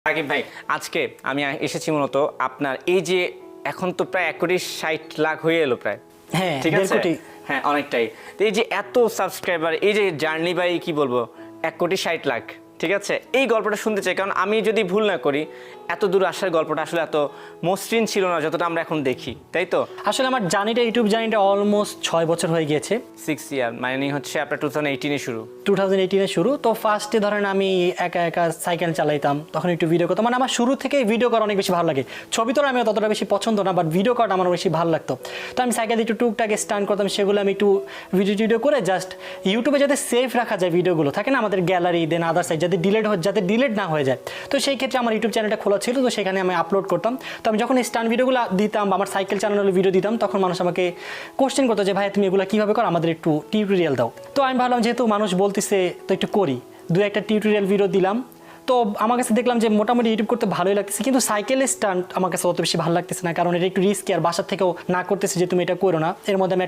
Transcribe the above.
সাকিব ভাই, আজকে আমি এসেছি মূলত আপনার এই যে এখন তো প্রায় 1,60,00,000 হয়ে এলো প্রায়। হ্যাঁ, ঠিক 1.5 আছে, কোটি। হ্যাঁ অনেকটাই। তো এই যে এত সাবস্ক্রাইবার, এই যে জার্নি বাই কি বলবো 1,60,00,000, ঠিক আছে, এই গল্পটা শুনতে চাই, কারণ আমি যদি ভুল না করি এত দূর আসার গল্পটা আসলে এত মসৃণ ছিল না যতটা আমরা এখন দেখি, তাই তো? আসলে আমার ইউটিউব জার্নিটা অলমোস্ট 6 বছর হয়ে গিয়েছে। 6 ইয়ার মানে হচ্ছে আপনার 2018-এ শুরু। 2018-এ শুরু। তো ফার্স্টে ধরেন আমি একা একা সাইকেল চালাইতাম, তখন একটু ভিডিও করতাম। মানে আমার শুরু থেকেই ভিডিও করা অনেক বেশি ভালো লাগে। ছবি তো আমি ততটা বেশি পছন্দ না, বাট ভিডিও করাটা আমার বেশি ভালো লাগতো। তো আমি সাইকেল একটু টুকটাক স্টান্ট করতাম, সেগুলো আমি একটু ভিডিও করে জাস্ট ইউটিউবে যাতে সেভ রাখা যায় ভিডিওগুলো থাকে না আমাদের গ্যালারি, দেন আদার সাইড, যাতে ডিলিট না হয়ে যায়। তো সেই ক্ষেত্রে আমার ইউটিউব চ্যানেলটা খোলা ছিল, তো সেখানে আমি আপলোড করতাম। তো আমি যখন স্টান্ট ভিডিওগুলো দিতাম বা আমার সাইকেল চালানোর ভিডিও দিতাম, তখন মানুষ আমাকে কোশ্চেন করতো যে ভাই তুমি এগুলো কীভাবে করো, আমাদের একটু টিউটোরিয়াল দাও। তো আমি ভাবলাম যেহেতু মানুষ বলতেছে তো একটু করি, 2-1টা টিউটোরিয়াল ভিডিও দিলাম। তো আমার কাছে দেখলাম যে মোটামুটি ইউটিউব করতে ভালোই লাগতেছে, কিন্তু সাইকেলের স্টান্ট আমার কাছে অত বেশি ভালো লাগতেছে না, কারণ এটা একটু রিস্কি, আর বাসার থেকেও না করতেছে যে তুমি এটা করো না। এর মধ্যে আমি একটা